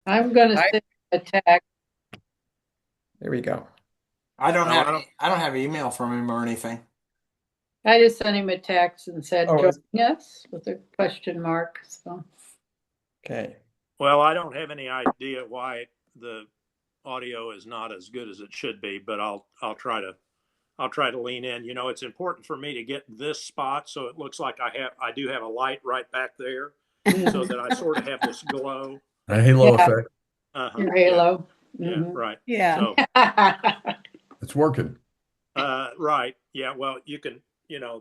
I'm going to I send a text. There we go. I don't have an email from him or anything. I just sent him a text and said, Oh, join us with a question mark. So, okay. Well, I don't have any idea why the audio is not as good as it should be, but I'll try to lean in. You know, it's important for me to get this spot so it looks like I do have a light right back there, so that I sort of have this glow. A halo yeah, effect. your Yeah, halo. yeah, right. Yeah. So, It's working. right, yeah. Well, you can,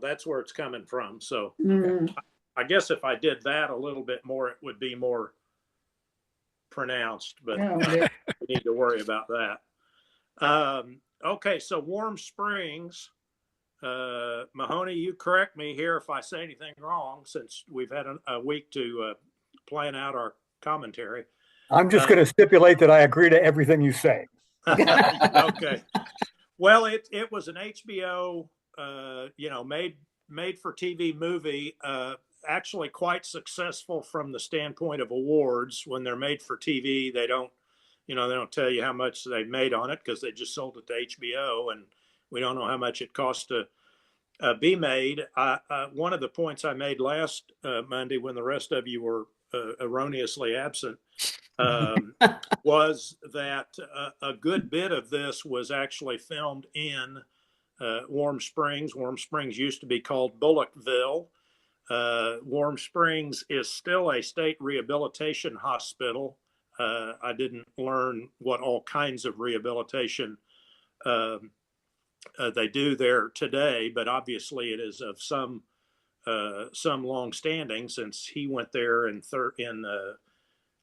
that's where it's coming from. So, Mhm. I guess if I did that a little bit more, it would be more pronounced. But Oh, we need to worry about that. Okay, so Warm Springs. Mahoney, you correct me here if I say anything wrong, since we've had a week to plan out our commentary. I'm just going to stipulate that I agree to everything you say. Okay. Well, it was an HBO, made for TV movie. Actually, quite successful from the standpoint of awards. When they're made for TV, they don't tell you how much they made on it because they just sold it to HBO, and we don't know how much it cost to be made. One of the points I made last Monday, when the rest of you were erroneously absent, was that a good bit of this was actually filmed in Warm Springs. Warm Springs used to be called Bullockville. Warm Springs is still a state rehabilitation hospital. I didn't learn what all kinds of rehabilitation they do there today, but obviously it is of some long standing, since he went there in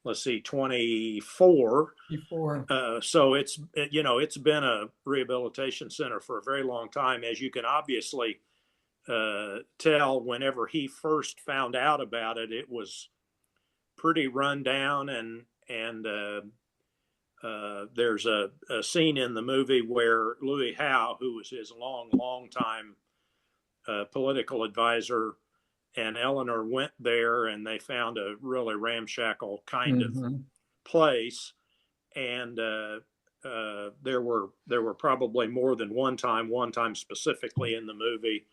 let's see, 24. Before. So it's been a rehabilitation center for a very long time, as you can obviously tell. Whenever he first found out about it, it was pretty run down, and there's a scene in the movie where Louis Howe, who was his long time political advisor, and Eleanor went there, and they found a really ramshackle kind of place. And there were probably more than one time specifically in the movie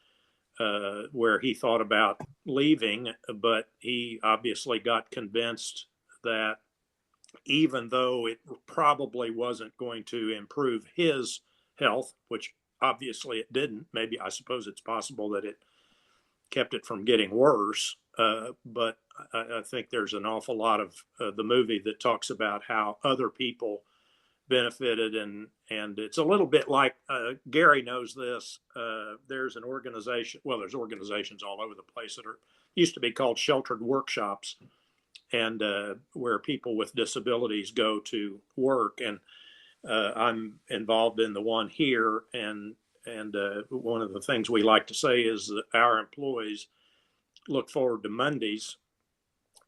where he thought about leaving, but he obviously got convinced that even though it probably wasn't going to improve his health, which obviously it didn't, maybe I suppose it's possible that it kept it from getting worse. But I think there's an awful lot of the movie that talks about how other people benefited, and it's a little bit like Gary knows this. There's an organization. Well, there's organizations all over the place that used to be called sheltered workshops, and where people with disabilities go to work. And I'm involved in the one here, and one of the things we like to say is that our employees look forward to Mondays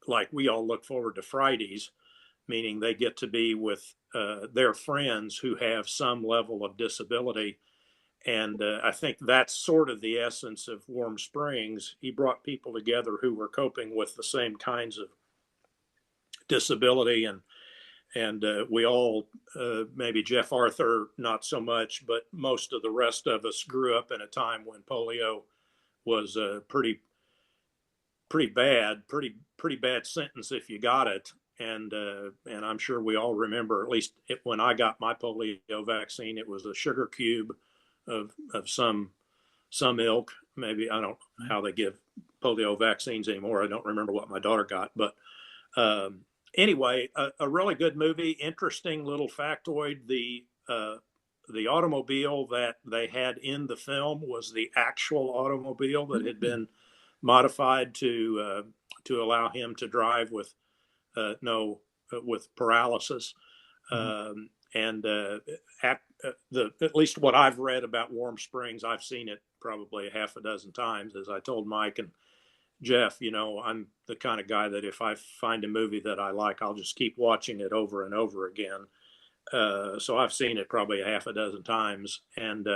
like we all look forward to Fridays, meaning they get to be with their friends who have some level of disability. And I think that's sort of the essence of Warm Springs. He brought people together who were coping with the same kinds of disability, and we all, maybe Jeff Arthur not so much, but most of the rest of us grew up in a time when polio was pretty bad sentence if you got it. And I'm sure we all remember, at least when I got my polio vaccine, it was a sugar cube of some ilk. Maybe I don't know how they give polio vaccines anymore. I don't remember what my daughter got, but anyway, a really good movie. Interesting little factoid: the automobile that they had in the film was the actual automobile that had been modified to allow him to drive with no with paralysis. And at least what I've read about Warm Springs, I've seen it probably a half a dozen times. As I told Mike and Jeff, I'm the kind of guy that if I find a movie that I like, I'll just keep watching it over and over again. So I've seen it probably a half a dozen times, and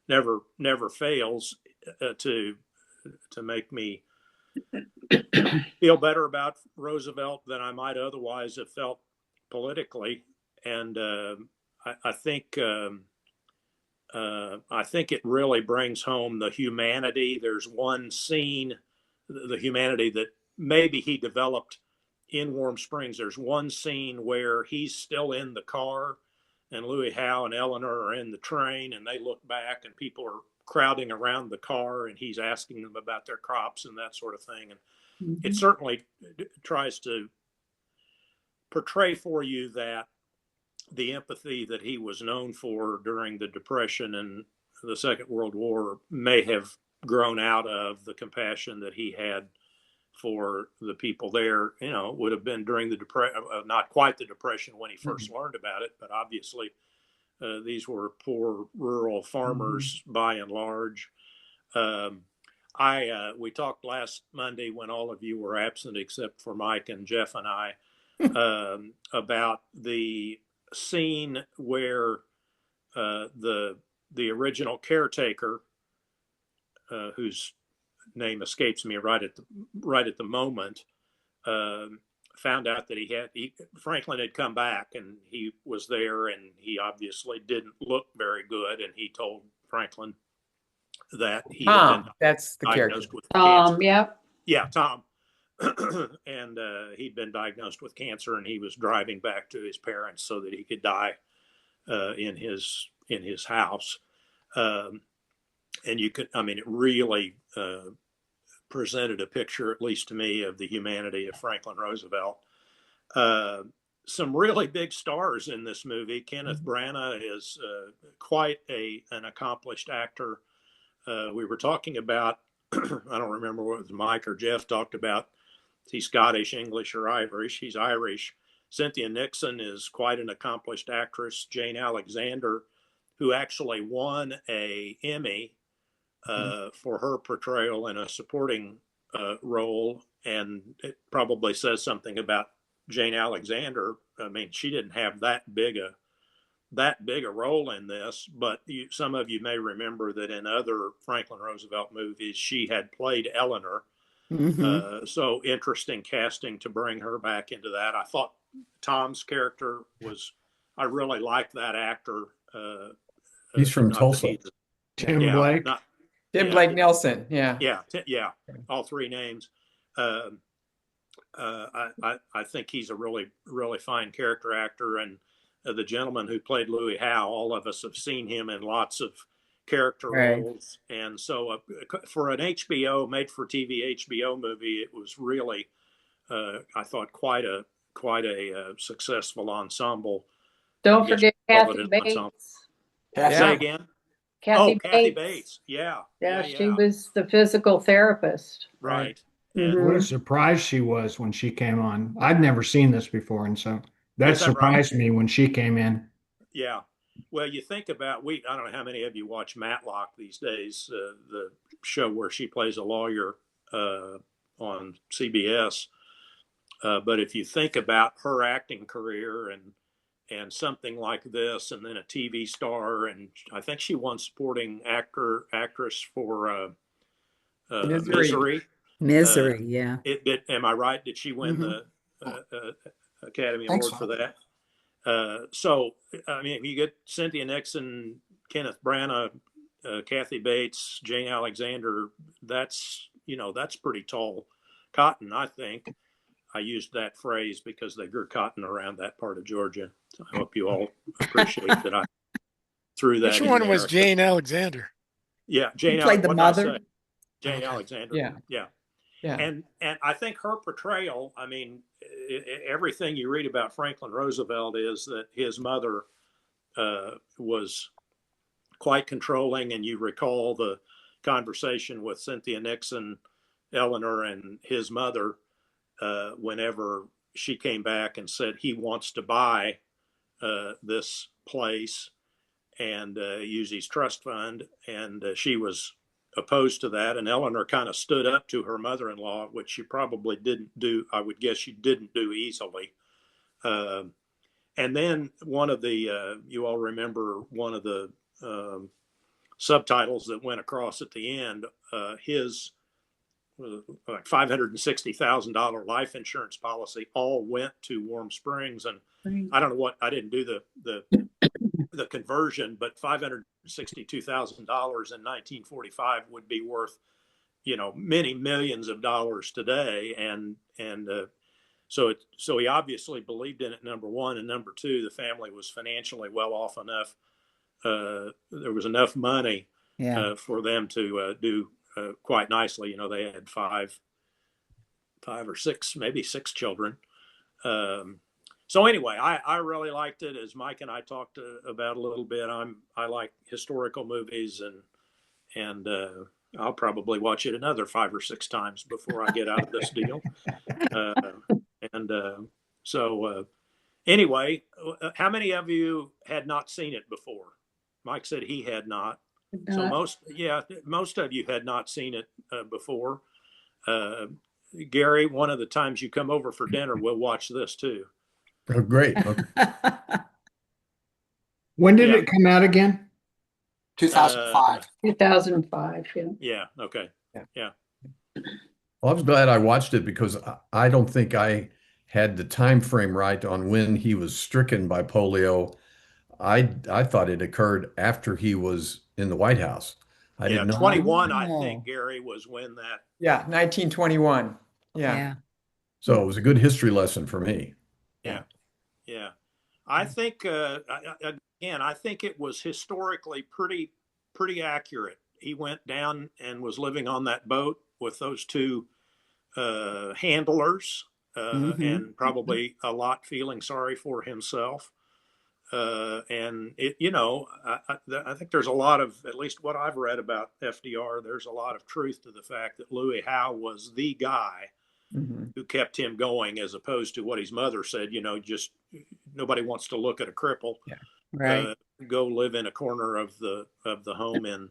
never fails to make me feel better about Roosevelt than I might otherwise have felt politically, and I think it really brings home the humanity. There's one scene, the humanity that maybe he developed in Warm Springs. There's one scene where he's still in the car, and Louis Howe and Eleanor are in the train, and they look back, and people are crowding around the car, and he's asking them about their crops and that sort of thing. And it certainly tries to portray for you that the empathy that he was known for during the Depression and the Second World War may have grown out of the compassion that he had for the people there. You know, it would have been during the Depression, not quite the Depression when he first learned about it, but obviously these were poor rural farmers by and large. We talked last Monday when all of you were absent except for Mike and Jeff and I about the scene where the original caretaker, whose name escapes me right at the moment, found out that Franklin had come back and he was there, and he obviously didn't look very good, and he told Franklin that he had been that's the character. diagnosed with cancer. Yep. Yeah, Tom. And he'd been diagnosed with cancer, and he was driving back to his parents so that he could die in his house. And it really presented a picture, at least to me, of the humanity of Franklin Roosevelt. Some really big stars in this movie. Kenneth Branagh is quite an accomplished actor. We were talking about, I don't remember what Mike or Jeff talked about. He's Scottish, English, or Irish. He's Irish. Cynthia Nixon is quite an accomplished actress. Jane Alexander, who actually won an Emmy for her portrayal in a supporting role, and it probably says something about Jane Alexander. I mean, she didn't have that big a role in this, but some of you may remember that in other Franklin Roosevelt movies, she had played Eleanor. So interesting casting to bring her back into that. I thought Tom's character I really liked that actor. He's from Tulsa. Tim Blake. Tim Blake Nelson. Yeah. Yeah. All three names. I think he's a really, really fine character actor. And the gentleman who played Louis Howe, all of us have seen him in lots of character roles. And so for an made-for-TV HBO movie, it was really, I thought, quite a successful ensemble. Don't forget Kathy Bates. Say again? Kathy Bates. Yeah, she was the physical therapist. Right. What a surprise she was when she came on. I'd never seen this before, and so that surprised me when she came in. Yeah. Well, you think about, I don't know how many of you watch Matlock these days, the show where she plays a lawyer on CBS. But if you think about her acting career and something like this, and then a TV star, and I think she won supporting actress for Misery. Misery, yeah. Am I right? Did she win the Academy Award for that? So, I mean, you get Cynthia Nixon, Kenneth Branagh, Kathy Bates, Jane Alexander. That's pretty tall cotton, I think. I used that phrase because they grew cotton around that part of Georgia. So I hope you all appreciate that I threw that. Which one was Jane Alexander? Yeah, Jane played the mother. Jane Alexander. Yeah. And I think her portrayal, I mean, everything you read about Franklin Roosevelt is that his mother was quite controlling, and you recall the conversation with Cynthia Nixon, Eleanor, and his mother whenever she came back and said he wants to buy this place and use his trust fund, and she was opposed to that, and Eleanor kind of stood up to her mother-in-law, which she probably didn't do. I would guess she didn't do easily. And then one of the you all remember one of the subtitles that went across at the end. His like $560,000 life insurance policy all went to Warm Springs. And I don't know what, I didn't do the conversion, but $562,000 in 1945 would be worth, many millions of dollars today. So he obviously believed in it, number one. And number two, the family was financially well off enough. There was enough money for them to do quite nicely. They had five or six, maybe six children. So anyway, I really liked it, as Mike and I talked about a little bit. I like historical movies, and I'll probably watch it another 5 or 6 times before I get out of this deal. So anyway, how many of you had not seen it before? Mike said he had not. So most of you had not seen it before. Gary, one of the times you come over for dinner, we'll watch this too. Oh, great. Okay. When did it come out again? 2005. 2005, yeah. Yeah. Okay. Yeah. Well, I was glad I watched it because I don't think I had the time frame right on when he was stricken by polio. I thought it occurred after he was in the White House. I didn't know. 21, I think, Gary, was when that. Yeah, 1921. Yeah. So it was a good history lesson for me. Yeah. I think, again, I think it was historically pretty accurate. He went down and was living on that boat with those two handlers, and probably a lot feeling sorry for himself. And it, I think there's a lot of, at least what I've read about FDR, there's a lot of truth to the fact that Louis Howe was the guy who kept him going, as opposed to what his mother said, just nobody wants to look at a cripple. Yeah. Right. Go live in a corner of the home in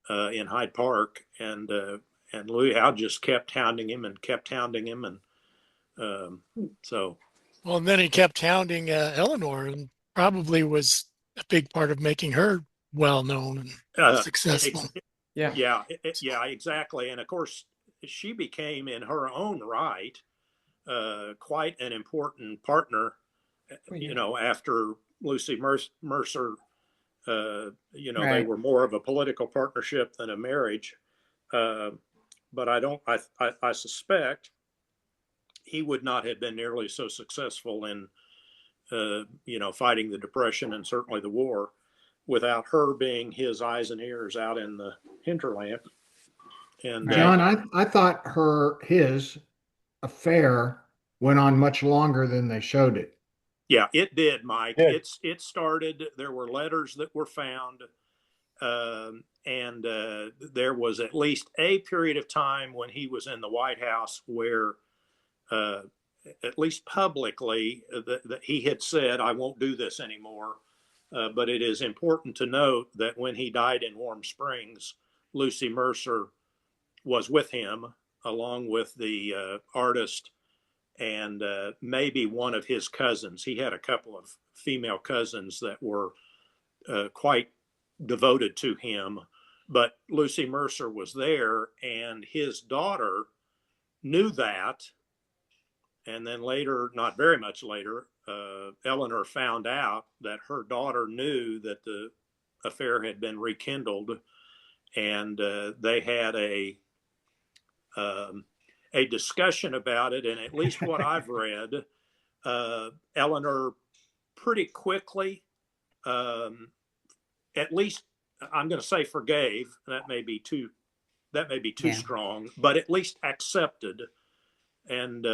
Hyde Park. And Louis Howe just kept hounding him. And so. Well, and then he kept hounding Eleanor, and probably was a big part of making her well known and successful. Yeah, exactly. And of course, she became, in her own right, quite an important partner. After Lucy Mercer, they were more of a political partnership than a marriage. But I suspect he would not have been nearly so successful in, fighting the Depression and certainly the war without her being his eyes and ears out in the hinterland. And John, I thought his affair went on much longer than they showed it. Yeah, it did, Mike. Yeah. It started, there were letters that were found, and there was at least a period of time when he was in the White House where, at least publicly, that he had said, I won't do this anymore. But it is important to note that when he died in Warm Springs, Lucy Mercer was with him, along with the artist and maybe one of his cousins. He had a couple of female cousins that were quite devoted to him, but Lucy Mercer was there, and his daughter knew that. And then later, not very much later, Eleanor found out that her daughter knew that the affair had been rekindled, and they had a discussion about it. And at least what I've read, Eleanor pretty quickly, at least I'm going to say forgave. That may be too strong, but at least accepted. And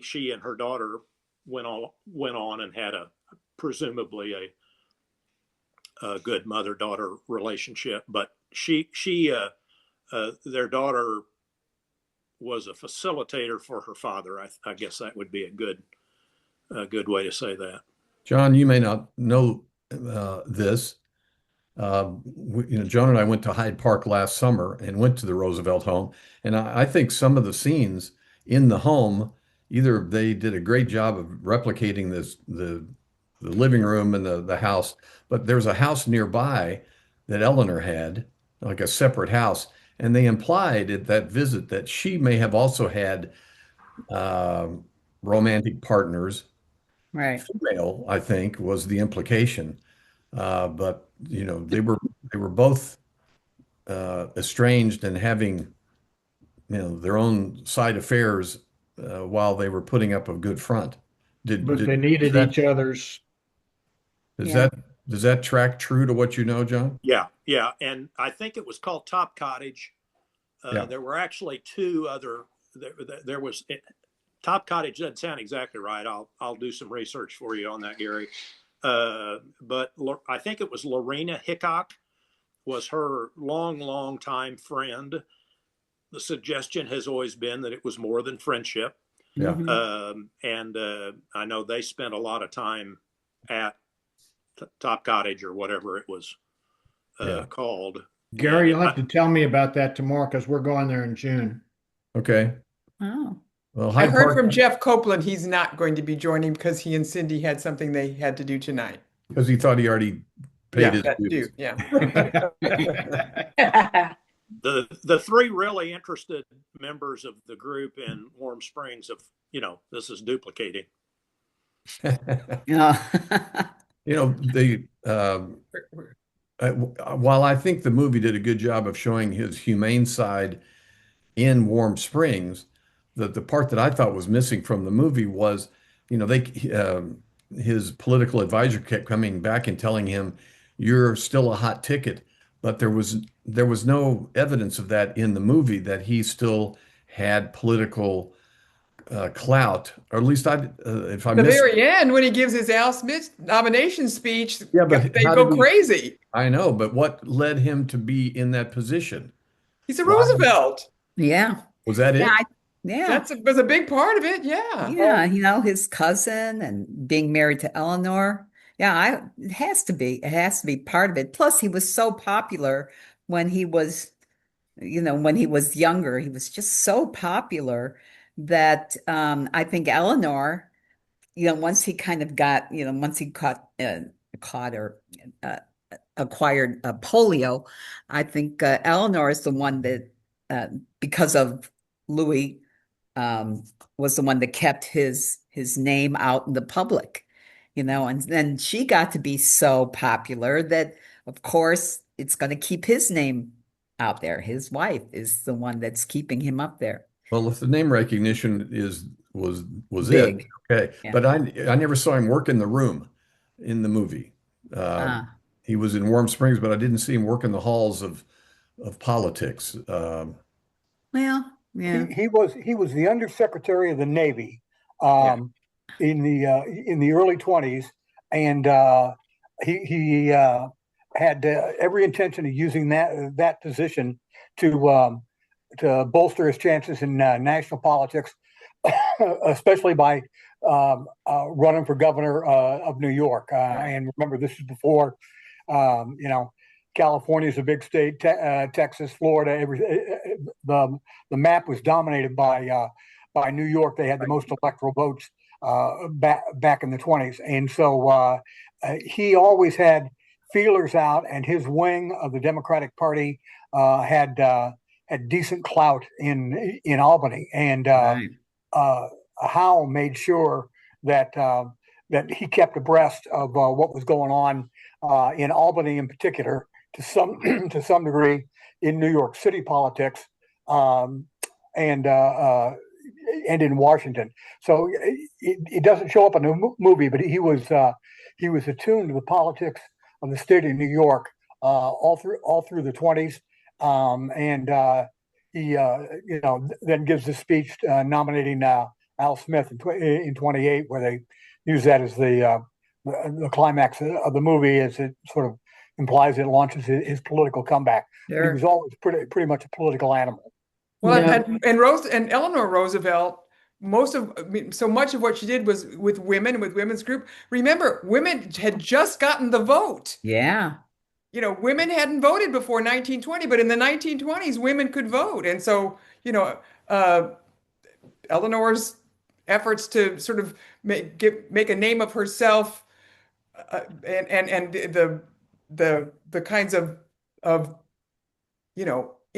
she and her daughter went on and had presumably a good mother-daughter relationship. But their daughter was a facilitator for her father. I guess that would be a good way to say that. John, you may not know this. Joan and I went to Hyde Park last summer and went to the Roosevelt home. And I think some of the scenes in the home, either they did a great job of replicating the living room and the house, but there's a house nearby that Eleanor had, like a separate house. And they implied at that visit that she may have also had romantic partners. Right. Female, I think, was the implication. But they were both estranged and having their own side affairs while they were putting up a good front. But they needed each other's. Does Yeah. that track true to what you know, John? Yeah, yeah, and I think it was called Top Cottage. Yeah. There were actually two other. There was Top Cottage doesn't sound exactly right. I'll do some research for you on that, Gary. But I think it was Lorena Hickok was her long time friend. The suggestion has always been that it was more than friendship. Yeah. And I know they spent a lot of time at Top Cottage or whatever it was called. Gary, you'll have to tell me about that tomorrow because we're going there in June. Okay. Oh. Well, I Hyde heard Park, from Jeff Copeland he's not going to be joining because he and Cindy had something they had to do tonight. because he thought he already paid his that dues. too. Yeah. The three really interested members of the group in Warm Springs of, this is duplicating. Yeah. While I think the movie did a good job of showing his humane side in Warm Springs, the part that I thought was missing from the movie was, his political advisor kept coming back and telling him, "You're still a hot ticket," but there was no evidence of that in the movie, that he still had political clout, or at least if I The missed. very end, when he gives his Al Smith nomination speech, Yeah, but they how go did he- crazy. I know, but what led him to be in that position? He's a Roosevelt. Yeah. Was that it? Yeah. Was a big part of it. Yeah. Yeah. His cousin and being married to Eleanor. Yeah, it has to be. It has to be part of it. Plus, he was so popular when he was, when he was younger. He was just so popular that I think Eleanor, once he kind of got, once he caught or acquired polio, I think Eleanor is the one that, because of Louis, was the one that kept his name out in the public, and then she got to be so popular that, of course, it's going to keep his name out there. His wife is the one that's keeping him up there. Well, if the name recognition was Big. it, okay. Yeah. But I never saw him work in the room in the movie. He was in Warm Springs, but I didn't see him work in the halls of politics. Well, yeah. He was the Undersecretary of the Navy in the early 20s, and he had every intention of using that position to bolster his chances in national politics, especially by running for governor of New York. And remember, this is before, California is a big state, Texas, Florida, the map was dominated by New York. They had the most electoral votes back in the 20s. And so he always had feelers out, and his wing of the Democratic Party had decent clout in Albany. And Howe made sure that he kept abreast of what was going on in Albany in particular, to some degree in New York City politics, and in Washington. So it doesn't show up in the movie, but he was attuned to the politics of the state of New York all through the 20s, and he then gives the speech nominating Al Smith in 28, where they use that as the climax of the movie, as it sort of implies it launches his political comeback. Sure. He was always pretty much a political animal. Well, and Eleanor Roosevelt, so much of what she did was with women's group. Remember, women had just gotten the vote. Yeah. Women hadn't voted before 1920, but in the 1920s, women could vote. And so, Eleanor's efforts to sort of make a name of herself, and the kinds of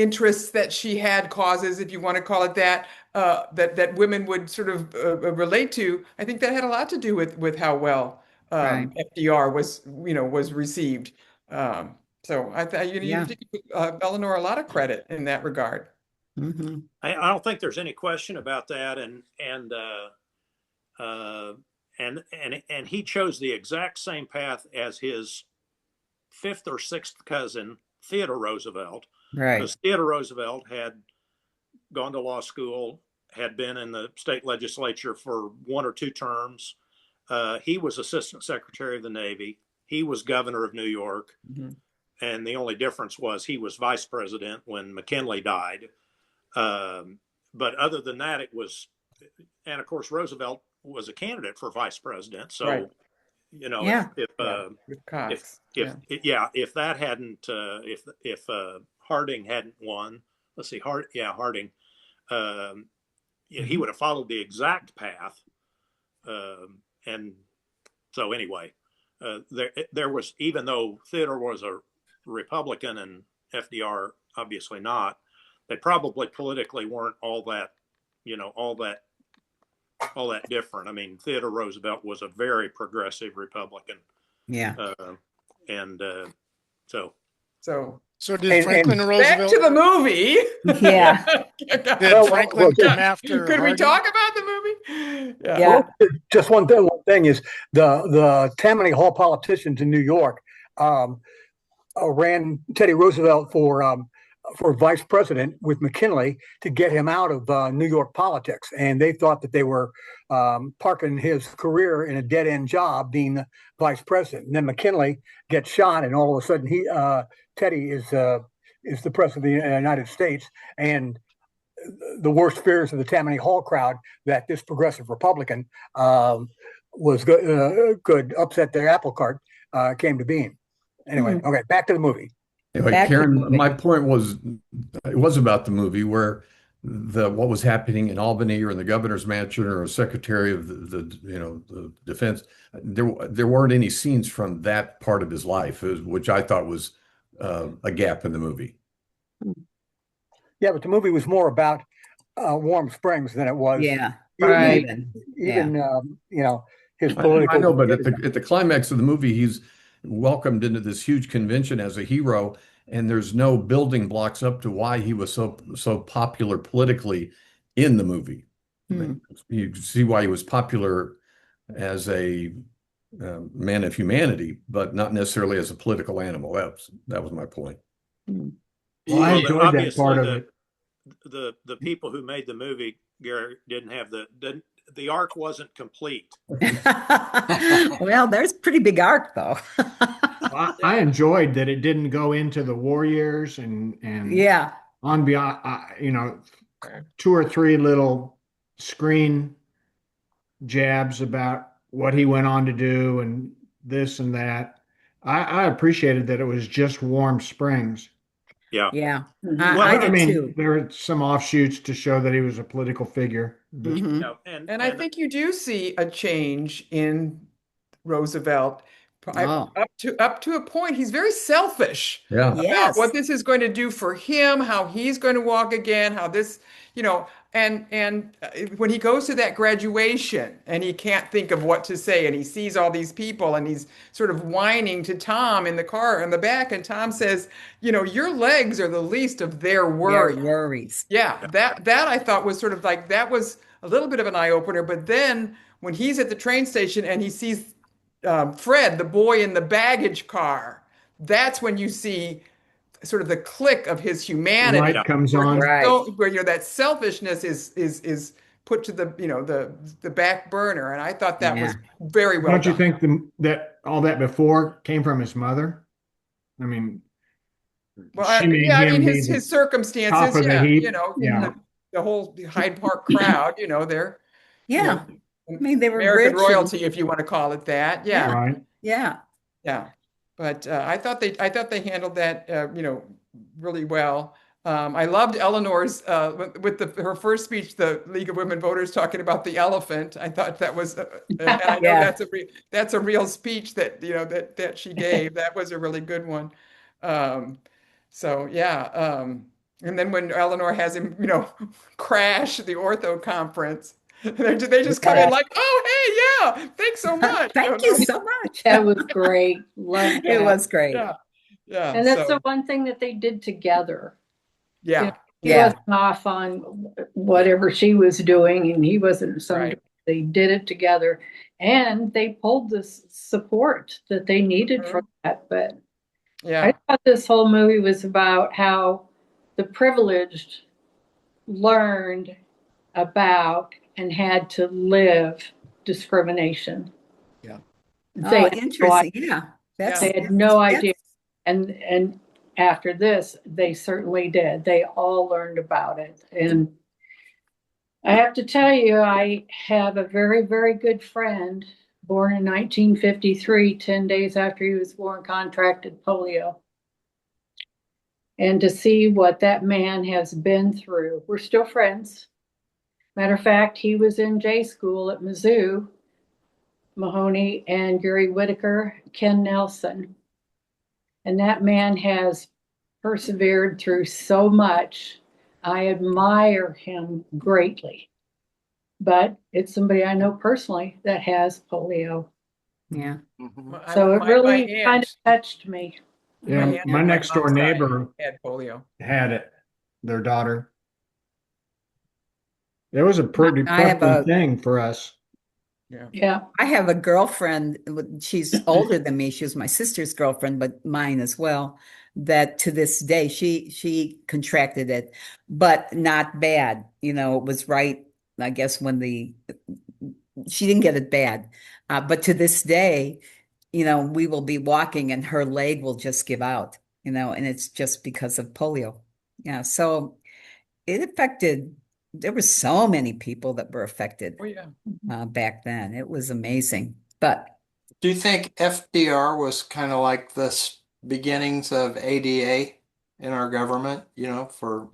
interests that she had, causes, if you want to call it that, that women would sort of relate to. I think that had a lot to do with how well Right. FDR was received. So I thought you Yeah. give Eleanor a lot of credit in that regard. Mhm. I don't think there's any question about that, and he chose the exact same path as his fifth or sixth cousin, Theodore Roosevelt, Right. because Theodore Roosevelt had gone to law school, had been in the state legislature for 1 or 2 terms. He was Assistant Secretary of the Navy. He was governor of New York. Mhm. And the only difference was he was vice president when McKinley died. But other than that, it was, and of course, Roosevelt was a candidate for vice president. So, Right. Yeah. With Cox. if that hadn't, if Harding hadn't won, let's see, Harding, he would have followed the exact path. And so anyway, there was, even though Theodore was a Republican and FDR obviously not, they probably politically weren't all that different. I mean, Theodore Roosevelt was a very progressive Republican. Yeah. So did Franklin back Roosevelt? to the movie. Yeah. Did Franklin come after? Could we Harding? talk about the movie? Yeah. Well, just one thing is the Tammany Hall politicians in New York ran Teddy Roosevelt for vice president with McKinley to get him out of New York politics, and they thought that they were parking his career in a dead end job being the vice president. And then McKinley gets shot, and all of a sudden Teddy is the president of the United States, and the worst fears of the Tammany Hall crowd that this progressive Republican could upset their apple cart came to being. Anyway, okay, back to the movie. Anyway, Back to the Karen, movie. my point was, it was about the movie where what was happening in Albany or in the governor's mansion or secretary of the defense. There weren't any scenes from that part of his life, which I thought was a gap in the movie. Yeah, but the movie was more about Warm Springs than it was. Yeah. Right. Even his political. I know, but at the climax of the movie, he's welcomed into this huge convention as a hero, and there's no building blocks up to why he was so popular politically in the movie. I mean, you see why he was popular as a man of humanity, but not necessarily as a political animal. That was my point. Well, I enjoyed that part of it. The people who made the movie, Gary, didn't have the arc wasn't complete. Well, there's pretty big arc though. I enjoyed that it didn't go into the war years and Yeah. on beyond, 2 or 3 little screen jabs about what he went on to do and this and that. I appreciated that it was just Warm Springs. Yeah. Yeah. Mhm. I did too. There were some offshoots to show that he was a political figure. But Mhm. Yeah, And I think you do see a change in Roosevelt. Oh. Up to a point, he's very selfish Yeah. about Yes. what this is going to do for him, how he's going to walk again, how this, and when he goes to that graduation and he can't think of what to say, and he sees all these people, and he's sort of whining to Tom in the car in the back, and Tom says, your legs are the least of their worries. Their worries. Yeah, that I thought was sort of like, that was a little bit of an eye opener. But then when he's at the train station and he sees Fred, the boy in the baggage car, that's when you see sort of the click of his humanity. light comes on. Right. Where that selfishness is put to the back burner, and I thought that was very well Don't you done. think that all that before came from his mother? I mean, Well, she made I him mean be his the circumstances, top of the heap. Yeah. the whole Hyde Park crowd, they're Yeah. I mean, they were American rich and- royalty, if you want to call it that. Yeah. Right. Yeah. Yeah, but I thought they handled that really well. I loved Eleanor's with her first speech, the League of Women Voters, talking about the elephant. I thought that was, and I know Yeah. that's a real speech that that she gave. That was a really good one. So yeah, And then when Eleanor has him, crash the ortho conference, they just come in like, oh, hey, yeah, thanks so much. Thank you so much. That was great. Loved It that. was great. Yeah, yeah. And that's so, the one thing that they did together. yeah, He wasn't off on whatever she was doing, and he wasn't. Right. They did it together, and they pulled the support that they needed for that. But yeah, I thought this whole movie was about how the privileged learned about and had to live discrimination. Yeah. They had interesting. they had no idea. And after this, they certainly did. They all learned about it. And I have to tell you, I have a very, very good friend born in 1953, 10 days after he was born, contracted polio. And to see what that man has been through, we're still friends. Matter of fact, he was in J school at Mizzou, Mahoney and Gary Whitaker, Ken Nelson. And that man has persevered through so much. I admire him greatly. But it's somebody I know personally that has polio. Yeah. So it really kind of touched me. Yeah, my next door neighbor had polio. had it, their daughter. It was a pretty depressing thing for us. Yeah. I have a girlfriend. She's older than me. She was my sister's girlfriend, but mine as well. That to this day, she contracted it, but not bad. It was right, I guess, when she didn't get it bad. But to this day, we will be walking and her leg will just give out, and it's just because of polio. Yeah. So it affected. There were so many people that were affected back then. It was amazing. But do you think FDR was kind of like the beginnings of ADA in our government, for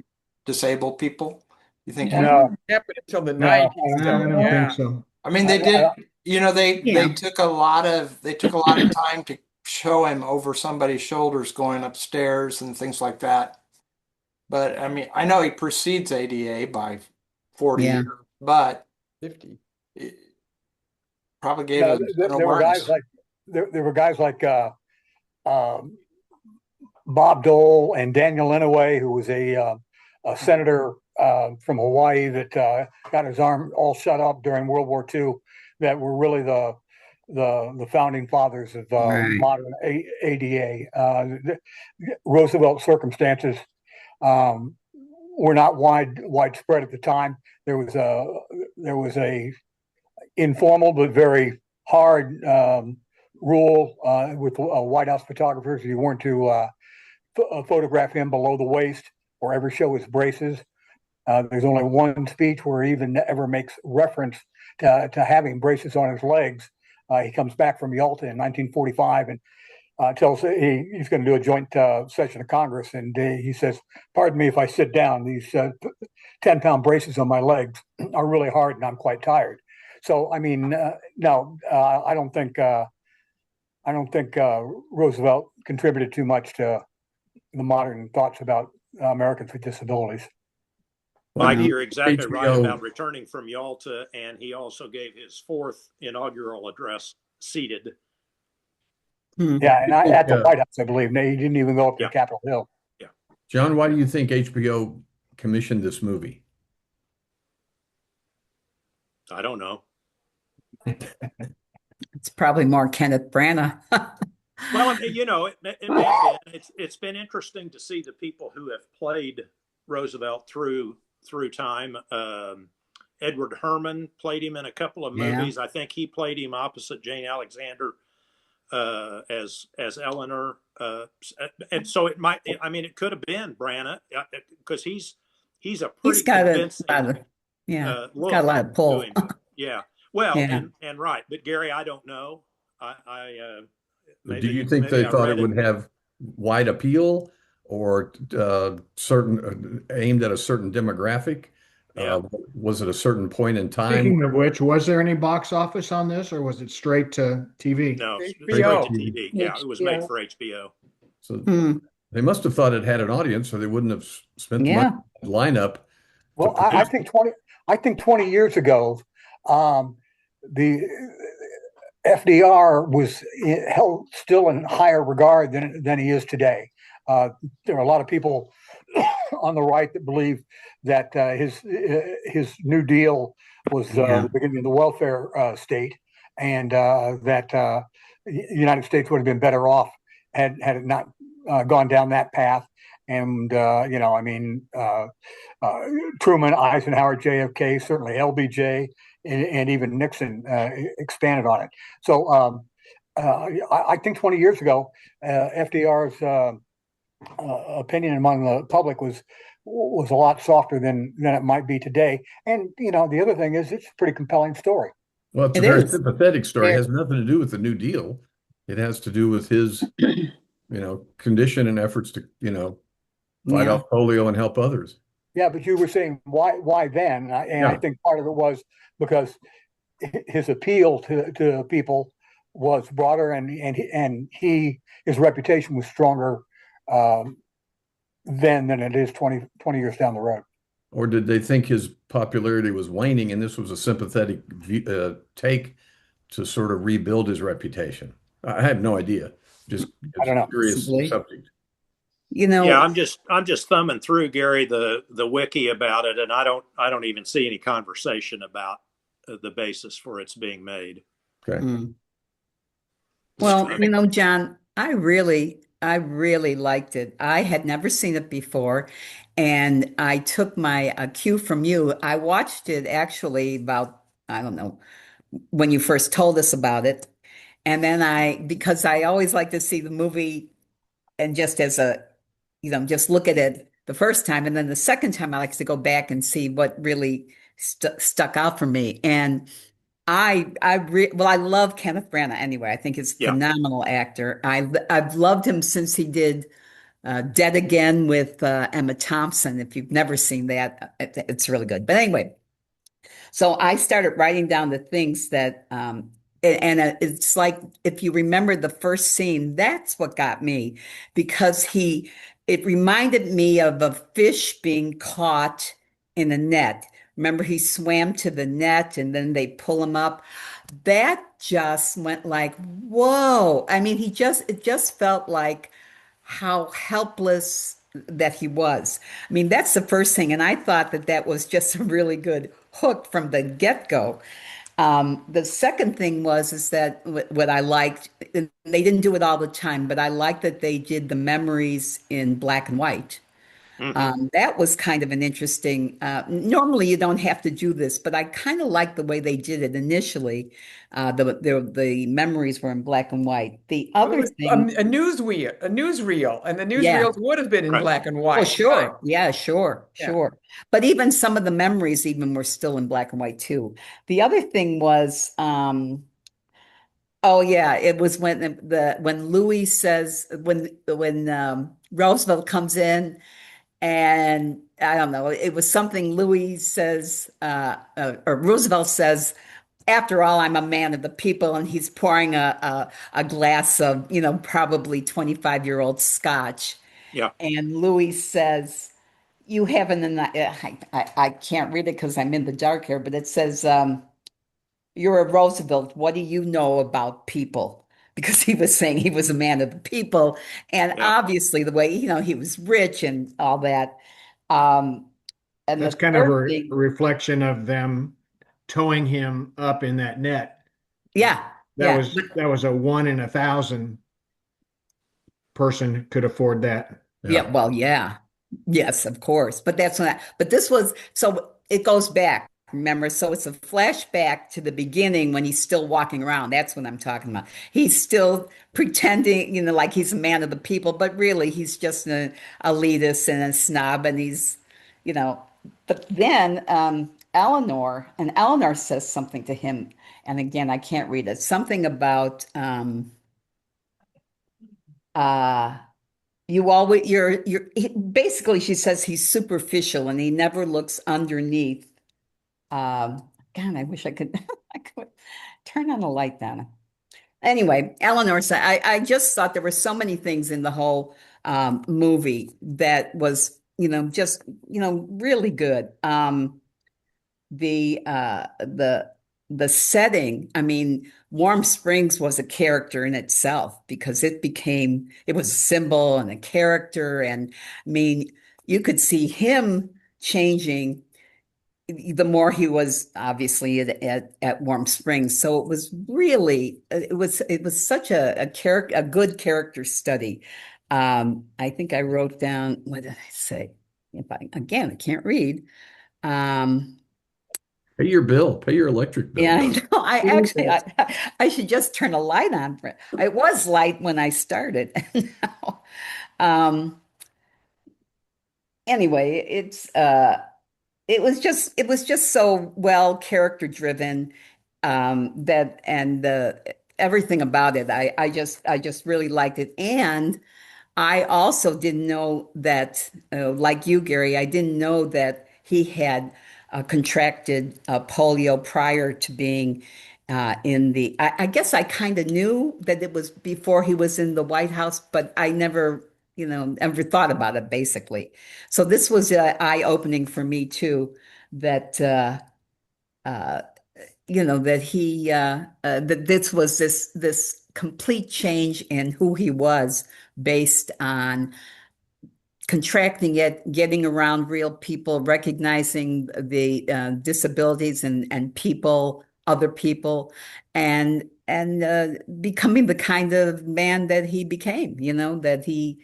disabled people? You think? No, happened until the 90s. I don't think so. I mean, they did. They took a lot of time to show him over somebody's shoulders going upstairs and things like that. But I mean, I know he precedes ADA by 40 years, but 50. Probably gave it there were guys like Bob Dole and Daniel Inouye, who was a senator from Hawaii that got his arm all shut up during World War II, that were really the founding fathers of modern ADA. Roosevelt circumstances were not widespread at the time. There was a informal but very hard rule with White House photographers. You weren't to photograph him below the waist or ever show his braces. There's only one speech where he even ever makes reference to having braces on his legs. He comes back from Yalta in 1945 and tells he's going to do a joint session of Congress, and he says, "Pardon me if I sit down. These 10-pound braces on my legs are really hard, and I'm quite tired." So, I mean, no, I don't think Roosevelt contributed too much to the modern thoughts about Americans with disabilities. Mike, you're exactly right about returning from Yalta, and he also gave his fourth inaugural address seated. Yeah, and at the White House, I believe. No, he didn't even go up to Capitol Hill. Yeah. John, why do you think HBO commissioned this movie? I don't know. It's probably more Kenneth Branagh. Well, it may have been. It's been interesting to see the people who have played Roosevelt through time. Edward Herman played him in a couple of movies. I think he played him opposite Jane Alexander as Eleanor. And so it might. I mean, it could have been Branagh because he's a pretty convincing. He's got a lot of pull. Yeah. Well, and right, but Gary, I don't know. Do you think they thought it would have wide appeal or certain aimed at a certain demographic? Was it a certain point in time? Speaking of which, was there any box office on this, or was it straight to TV? No, straight to TV. Yeah, it was made for HBO. So They must have thought it had an audience, or they wouldn't have spent the money Yeah. lineup to Well, produce. I think 20 years ago, the FDR was held still in higher regard than he is today. There are a lot of people on the right that believe that his New Deal was the beginning of the welfare state, and that the United States would have been better off had it not gone down that path. And Truman, Eisenhower, JFK, certainly LBJ, and even Nixon expanded on it. So I think 20 years ago, FDR's opinion among the public was a lot softer than it might be today. And the other thing is, it's a pretty compelling story. Well, it's a It very is. sympathetic story. It Very- has nothing to do with the New Deal. It has to do with his, condition and efforts to, fight Yeah. off polio and help others. Yeah, but you were saying why then? And I Yeah. think part of it was because his appeal to people was broader, and his reputation was stronger then than it is 20 years down the road. Or did they think his popularity was waning and this was a sympathetic take to sort of rebuild his reputation? I have no idea. Just I don't know. curious Possibly. subject. Yeah, I'm just thumbing through, Gary, the wiki about it, and I don't even see any conversation about the basis for its being made. Okay. Well, John, I really liked it. I had never seen it before, and I took my cue from you. I watched it actually about, I don't know, when you first told us about it. And then because I always like to see the movie and just as just look at it the first time. And then the second time, I like to go back and see what really stuck out for me. And I love Kenneth Branagh anyway. I think he's a phenomenal actor. I've loved him since he did Dead Again with Emma Thompson. If you've never seen that, it's really good. But anyway, so I started writing down the things that, it's like, if you remember the first scene, that's what got me, because it reminded me of a fish being caught in a net. Remember, he swam to the net and then they pull him up. That just went like, whoa. I mean, it just felt like how helpless that he was. I mean, that's the first thing. And I thought that was just a really good hook from the get-go. The second thing is that what I liked, they didn't do it all the time, but I liked that they did the memories in black and white. That was kind of an interesting, normally you don't have to do this, but I kind of like the way they did it initially. The memories were in black and white. The other thing, a newsreel, and the newsreels would have been in black and white. Oh, sure. Yeah, sure. But even some of the memories even were still in black and white too. The other thing was, it was when Louis says, when Roosevelt comes in. And I don't know, it was something Louis says, or Roosevelt says, after all, I'm a man of the people, and he's pouring a glass of, probably 25-year-old scotch. Yeah. And Louis says, you haven't, I can't read it because I'm in the dark here, but it says, you're a Roosevelt. What do you know about people? Because he was saying he was a man of the people. And obviously the way, he was rich and all that. And that's kind of a reflection of them towing him up in that net. Yeah. That was a 1 in 1,000 person could afford that. Yeah. Well, yeah. Yes, of course. But so it goes back. Remember, so it's a flashback to the beginning when he's still walking around. That's what I'm talking about. He's still pretending, like he's a man of the people, but really he's just an elitist and a snob. And he's, but then Eleanor says something to him. And again, I can't read it. Something about, basically she says he's superficial and he never looks underneath. God, I wish I could turn on the light down. Anyway, Eleanor said, I just thought there were so many things in the whole movie that was, just, really good. The setting, I mean, Warm Springs was a character in itself because it was a symbol and a character. And I mean, you could see him changing the more he was obviously at Warm Springs. So it was really, it was such a good character study. I think I wrote down, what did I say? I can't read. Pay your bill, pay your electric bill. Yeah, I know. I should just turn a light on for it. It was light when I started. Now, anyway, it was just so well character driven, that and everything about it. I just really liked it. And I also didn't know that, like you, Gary, I didn't know that he had contracted polio prior to being in the. I guess I kind of knew that it was before he was in the White House, but I never, ever thought about it, basically. So this was eye-opening for me too, that that that this was this complete change in who he was based on contracting it, getting around real people, recognizing the disabilities and people, other people, and becoming the kind of man that he became. That he.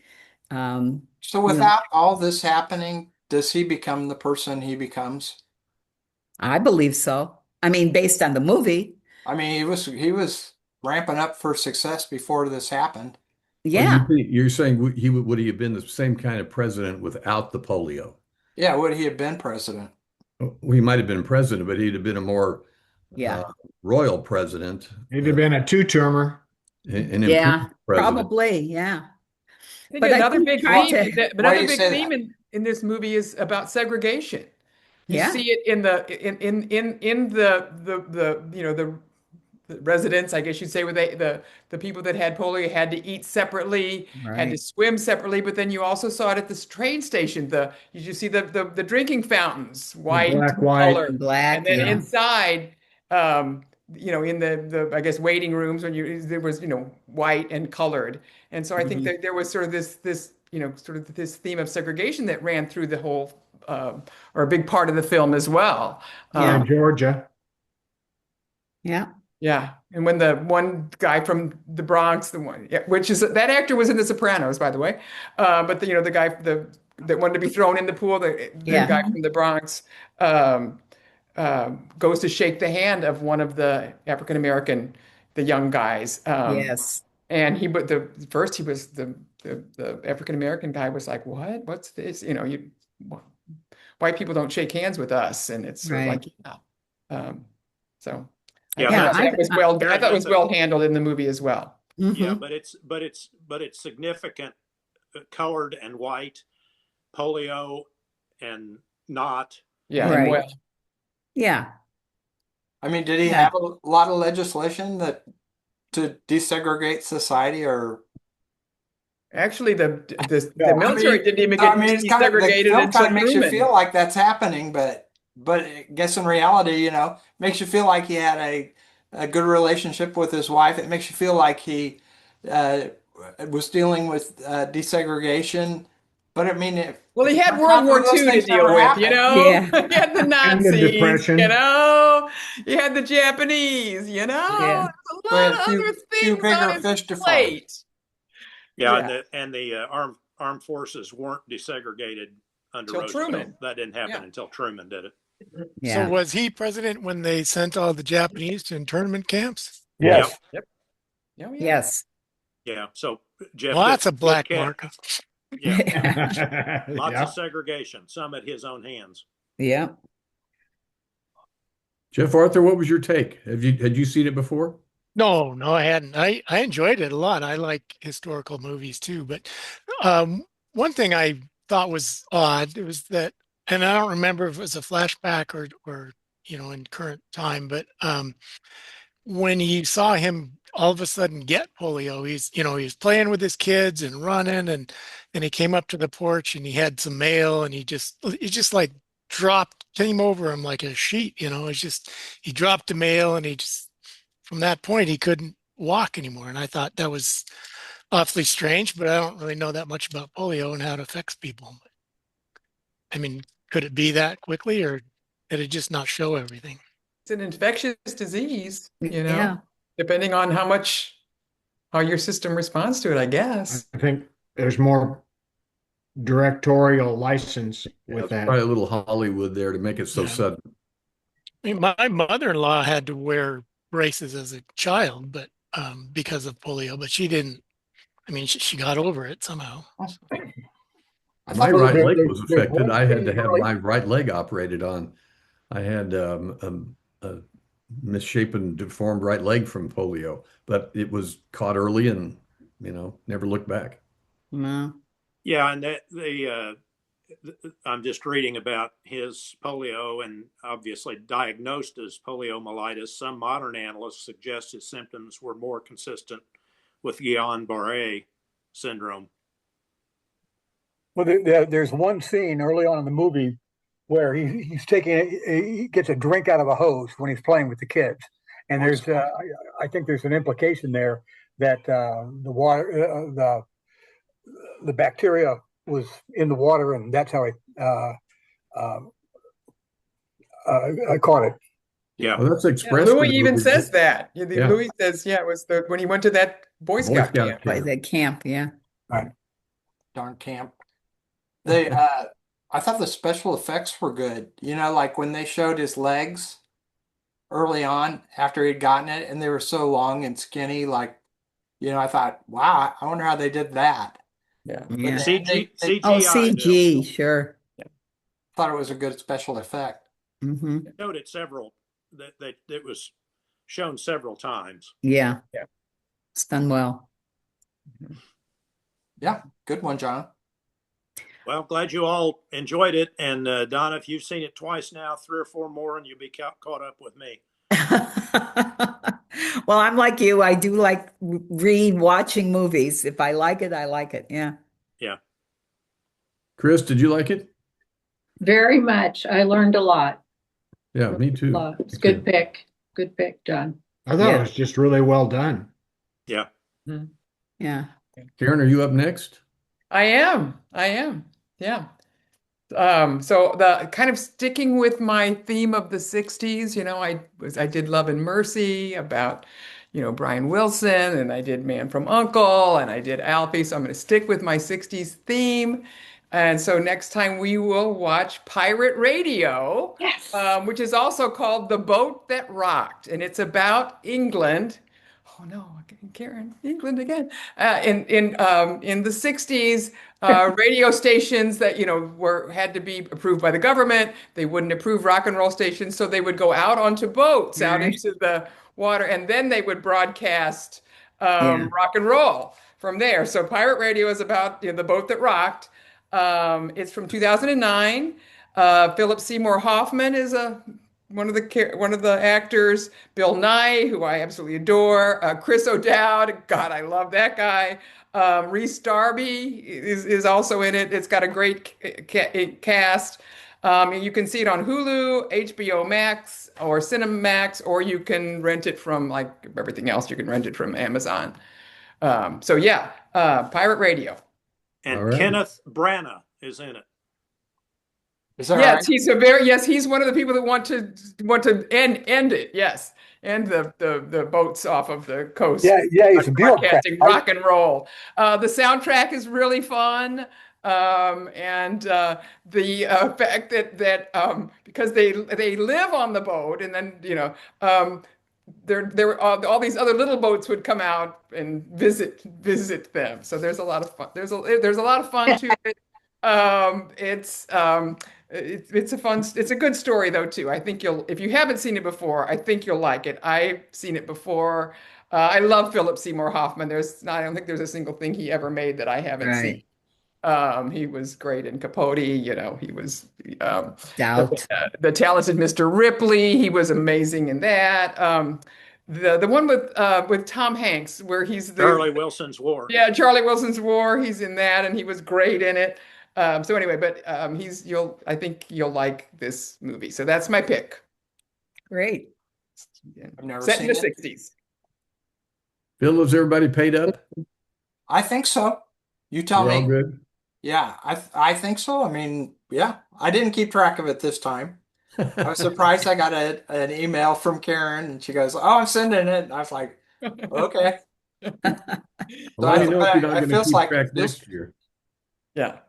So without all this happening, does he become the person he becomes? I believe so. I mean, based on the movie. I mean, he was ramping up for success before this happened. Yeah. You're saying would he have been the same kind of president without the polio? Yeah, would he have been president? Well, he might have been president, but he'd have been a more Yeah. royal president. He'd have been a two-termer. An Yeah, improved president. probably. Yeah. I think But I another think big trying theme, to- another big theme in this movie is about segregation. You Yeah. see it in the residents, I guess you'd say, where the people that had polio had to eat separately, had to Right. swim separately, but then you also saw it at this train station. You see the drinking fountains, white black, white, color, and black, and then yeah. inside, in the I guess waiting rooms there was white and colored, and so I think that there was sort of this sort of this theme of segregation that ran through the whole or a big part of the film as well. Yeah, Georgia. Yeah. Yeah, and when the one guy from the Bronx, which is that actor was in The Sopranos, by the way, but the guy that wanted to be thrown in the pool, the Yeah. guy from the Bronx, goes to shake the hand of one of the African American, the young guys. Yes. And first he was the African American guy was like, what? What's this? White people don't shake hands with us, and it's sort of Right. like, yeah. So. Yeah, Yeah, I thought it was well a- handled in the movie as well. Yeah, Mhm. but it's significant, colored and white, polio and not. Yeah, Right. and well, Yeah. I mean, did he Yeah. have a lot of legislation to desegregate society, or? actually, the No, military didn't even get it's kind of, the desegregated film until kind of makes you Truman. feel like that's happening, but I guess in reality, makes you feel like he had a good relationship with his wife. It makes you feel like he was dealing with desegregation. But I mean, Well, he had on World top War of those II to things deal never with, happened. Yeah. He had the And the Nazis, Depression. You had the Japanese, Yeah. There's a So he lot had of few other things bigger on his fish to fry. plate. Yeah, Yeah. and the armed forces weren't desegregated under Till Roosevelt. Truman. That didn't happen Yeah. until Truman did it. Yeah. So was he president when they sent all the Japanese to internment camps? Yes. Oh, yeah. Yes. Yeah. So Jeff, Well, that's a good black catch. mark. Yeah, lots Yeah. of segregation, some at his own hands. Yeah. Jeff Arthur, what was your take? Had you seen it before? No, I hadn't. I enjoyed it a lot. I like historical movies too. But one thing I thought was odd was that, and I don't remember if it was a flashback or in current time, but when he saw him all of a sudden get polio, he's playing with his kids and running, and he came up to the porch and he had some mail, and he just like came over him like a sheet. It's just he dropped the mail, and he just from that point he couldn't walk anymore. And I thought that was awfully strange, but I don't really know that much about polio and how it affects people. I mean, could it be that quickly, or did it just not show everything? It's an infectious disease, Yeah. depending on how your system responds to it, I guess. I think there's more directorial license Yeah, with it's that. probably a little Hollywood there to make it so Yeah. sudden. I mean, my mother-in-law had to wear braces as a child, but because of polio, but she didn't. I mean, she got over it somehow. I My thought right there- leg was there's affected. one I had thing to have early- my right leg operated on. I had a misshapen, deformed right leg from polio, but it was caught early and, never looked back. No. Yeah, and I'm just reading about his polio, and obviously diagnosed as poliomyelitis. Some modern analysts suggest his symptoms were more consistent with Guillain-Barré syndrome. Well, there's one scene early on in the movie where he gets a drink out of a hose when he's playing with the kids, and I think there's an implication there that the water, the bacteria was in the water, and that's how I caught it. Yeah. Well, that's Yeah, expressed in Louis the even movie. says that. Yeah. Louis says, it was when he went to that Boy Boy Scout Scout camp. By camp. the camp, yeah. darn camp. They, I thought the special effects were good. Like when they showed his legs early on after he'd gotten it, and they were so long and skinny. Like, I thought, wow, I wonder how they did that. Yeah. But Yeah. they CGI. Oh, Bill. CG, sure. thought it was a good special effect. Hmm. Showed it that it was shown several times. Yeah. Yeah. It's done well. Yeah, good one, John. Well, glad you all enjoyed it. And Donna, if you've seen it twice now, 3 or 4 more, and you'll be caught up with me. Well, I'm like you. I do like re-watching movies. If I like it, I like it. Yeah. Yeah. Chris, did you like it? Very much. I learned a lot. Yeah, me too. It's a good pick. Good pick, John. I thought Yeah. it was just really well done. Yeah. Yeah. Karen, are you up next? I am. Yeah. So the kind of sticking with my theme of the 60s, I did Love and Mercy about, Brian Wilson, and I did Man from U.N.C.L.E., and I did Alfie. So I'm going to stick with my 60s theme. And so next time we will watch Pirate Radio, Yes. which is also called The Boat That Rocked. And it's about England. Oh no, Karen, England again. In the 60s, radio stations that had to be approved by the government. They wouldn't approve rock and roll stations, so they would go out onto boats out Right. into the water, and then they would broadcast Yeah. rock and roll from there. So Pirate Radio is about the boat that rocked. It's from 2009. Philip Seymour Hoffman is one of the actors. Bill Nye, who I absolutely adore. Chris O'Dowd, God, I love that guy. Rhys Darby is also in it. It's got a great cast. You can see it on Hulu, HBO Max, or Cinemax, or you can rent it from, like everything else, you can rent it from Amazon. Pirate Radio. And All right. Kenneth Branagh is in it. Is that Yes, right? he's one of the people that want to end it. Yes, end the boats off of the coast. Yeah, he's a bureaucrat. Broadcasting rock and roll. The soundtrack is really fun, and the fact that because they live on the boat, and then there all these other little boats would come out and visit them. So there's a lot of fun. There's a lot of fun to it. It's a good story though too. I think if you haven't seen it before, I think you'll like it. I've seen it before. I love Philip Seymour Hoffman. I don't think there's a single thing he ever made that I haven't seen. He was great in Capote. He was Doubt. the talented Mr. Ripley. He was amazing in that. The one with Tom Hanks where he's the Charlie Wilson's War. yeah, Charlie Wilson's War. He's in that, and he was great in it. So anyway, but I think you'll like this movie. So that's my pick. Great. I've never Set in the seen it. 60s. Bill, is everybody paid up? I think so. You tell We're all me. good? Yeah, I think so. I mean, yeah, I didn't keep track of it this time. I was surprised I got an email from Karen and she goes, "Oh, I'm sending it." And I was like, "Okay." Well, So let me know if you're not I going to feels keep like track this next year. Yeah.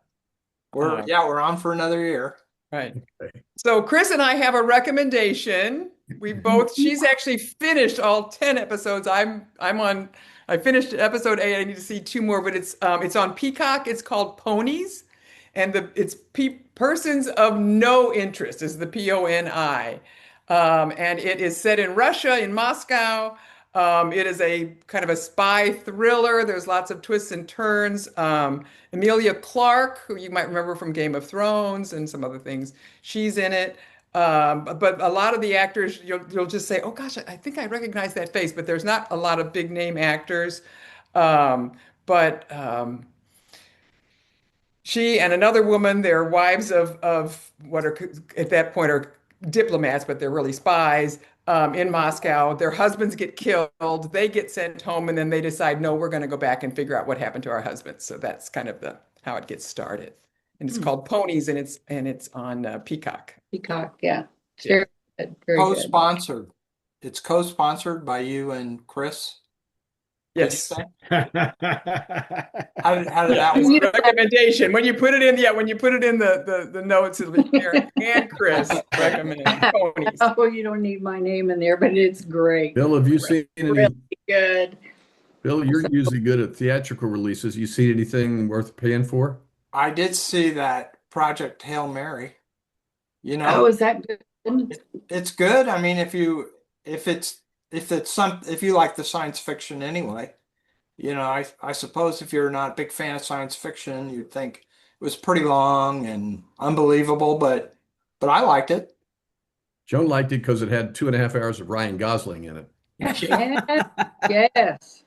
we're on for another year. Right. Okay. So Chris and I have a recommendation. She's actually finished all 10 episodes. I finished episode 8. I need to see 2 more, but it's on Peacock. It's called Ponies, and it's Persons of No Interest is the PONI. And it is set in Russia, in Moscow. It is a kind of a spy thriller. There's lots of twists and turns. Emilia Clarke, who you might remember from Game of Thrones and some other things, she's in it. But a lot of the actors, you'll just say, "Oh gosh, I think I recognize that face," but there's not a lot of big name actors. But she and another woman, they're wives of what are at that point are diplomats, but they're really spies in Moscow. Their husbands get killed, they get sent home, and then they decide, no, we're going to go back and figure out what happened to our husbands. So that's kind of how it gets started. And it's called Ponies, and it's on Peacock. Peacock, yeah. It's Yeah. very good. Very good. Co-sponsored. It's co-sponsored by you and Chris. Did you Yes. say? How did that It's work? a recommendation. When you put it in, the notes, it'll be Karen and Chris recommend Ponies. Oh, you don't need my name in there, but it's great. Bill, have you seen any? Really good. Bill, you're usually good at theatrical releases. You see anything worth paying for? I did see that Project Hail Mary. You Oh, know, is that good? it's good. I mean, if you like the science fiction anyway, you know, I suppose if you're not a big fan of science fiction, you'd think it was pretty long and unbelievable, but I liked it. Joan liked it because it had 2.5 hours of Ryan Gosling in it. Yes.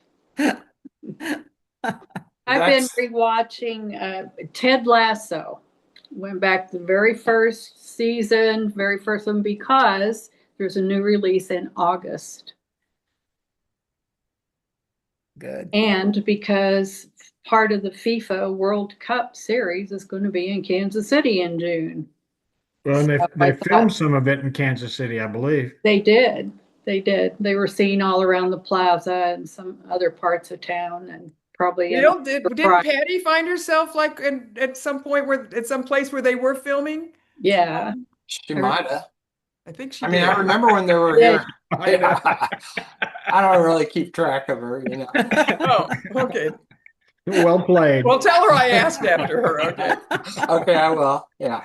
I've been rewatching Ted Lasso. Went back to the very first season, very first one, because there's a new release in August. Good. And because part of the FIFA World Cup series is going to be in Kansas City in June. Well, and So they I filmed thought- some of it in Kansas City, I believe. They did. They did. They were seen all around the plaza and some other parts of town, and probably in Bill, didn't Right. Patty find herself like at some point at some place where they were filming? Yeah. She might have. I think she I mean, did. I remember when they were Yeah. here. I don't really keep track of her, you know. Oh, okay. Well played. Well, tell her I asked after her. Okay. Okay, I will. Yeah.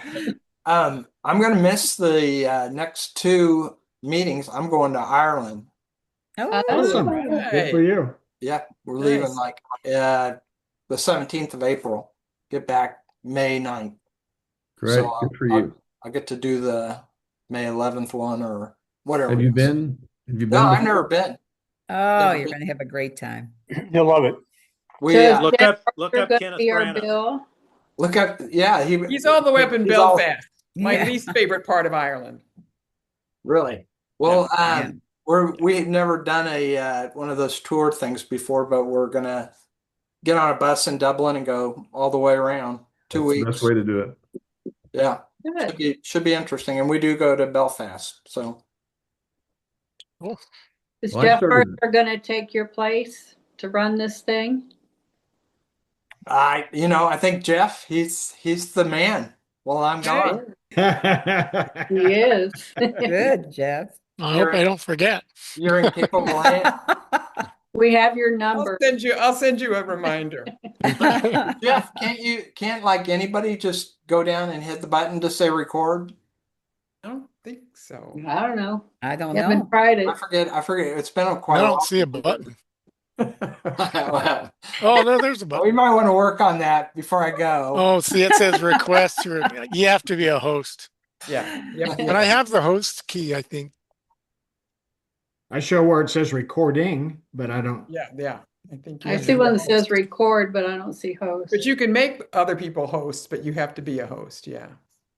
I'm going to miss the next 2 meetings. I'm going to Ireland. Oh, Awesome. Right. Good for you. Yeah, we're leaving Nice. like the 17th of April. Get back May 9th. Great, So good for you. I get to do the May 11th one or whatever. Have it you is. been? Have you been? No, I've before? never been. oh, you're going to have a great time. You'll love it. We So Look Jeff up look Parker up gonna Kenneth be our Branagh. Bill. look up. Yeah, He's all the way up in he's all- Belfast. My Yeah. least favorite part of Ireland. Really? Well, Yeah. we've never done a one of those tour things before, but we're gonna get on a bus in Dublin and go all the way around. 2 That's the weeks. best way to do it. Yeah, Good. should be interesting, and we do go to Belfast. So Is Well, I Jeff started- Parker going to take your place to run this thing? I think Jeff, he's the man. Well, I'm gone. He is. Good, Jeff. I hope I don't forget. You're in capable hands. We have your I'll number. send you a reminder. Jeff, can't like anybody just go down and hit the button to say record? I don't think so. I don't know. I don't Haven't know. tried it. I forget. It's been quite I a don't while. see a button. Well, Oh, no, there's a we button. might want to work on that before I go. Oh, see, it says request. You have to be a host. Yeah. Yep. But I have the host key, I think. I show where it says recording, but I don't. Yeah. I think you I have to see be one a that says host. record, but I don't see host. But you can make other people hosts, but you have to be a host. Yeah.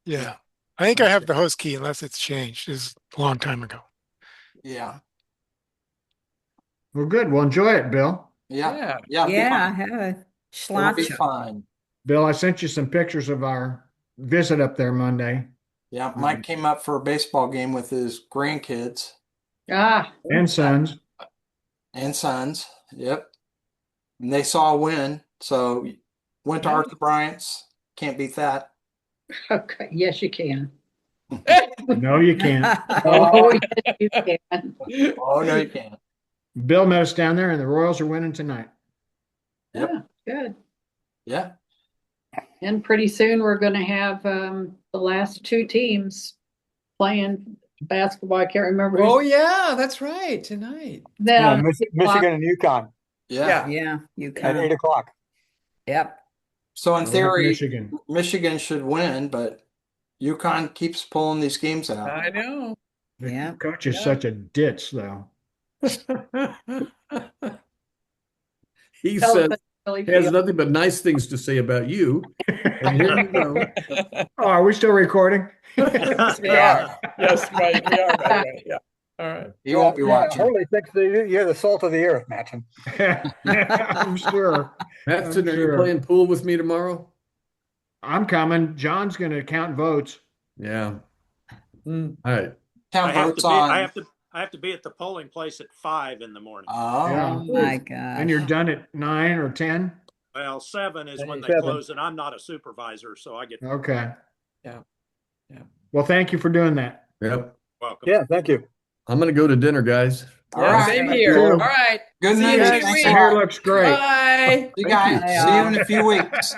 Yeah. I think I have the host key unless it's changed. It's a long time ago. Yeah. Well, good. Well, enjoy it, Bill. Yeah. Yeah, Be fine. have a It'll be schloncha. fine. Bill, I sent you some pictures of our visit up there Monday. Yeah. Mike came up for a baseball game with his grandkids And sons. and sons. Yep. And they saw a win. So went to Arthur Bryant's. Can't beat that. Okay, yes, you can. No, you can't. Oh, yes, you can. Oh, no, you can't. Bill met us down there, and the Royals are winning tonight. Yep. Yeah, good. Yeah. And pretty soon we're going to have the last two teams playing basketball. I can't remember. Oh, yeah, that's right. Tonight. Yeah, Then Michigan and UConn Yeah. Yeah, you at can. 8 o'clock. Yep. So in I like theory, Michigan. Michigan should win, but UConn keeps pulling these games out. I know. The Yeah. coach is Yeah. such a ditz, though. He tell says us how you he has feel. nothing but nice things to say about you. And here you go. Oh, are we still recording? Yes, we are. Yes, Mike, we are, by the way. Yeah. All right. He won't be watching. Holy six, you're the salt of the earth, Matson. I'm sure. Matson, I'm are you sure. playing pool with me tomorrow? I'm coming. John's going to count votes. Yeah. All right. Town votes on. I have to be at the polling place at 5 in the morning. Oh, Yeah. Oh my And you're gosh. done at 9 or 10? Well, 7 is when they 7. close, and I'm not a supervisor, so I get Okay. Yeah. Well, thank you for doing that. Yep. welcome. Yeah, thank you. I'm going to go to dinner, guys. all Yeah, right. same Thank here. you. All right. Good See you news. next Thanks week. a Your hair lot. looks great. Bye. See you guys. Bye, See you all. in a few weeks.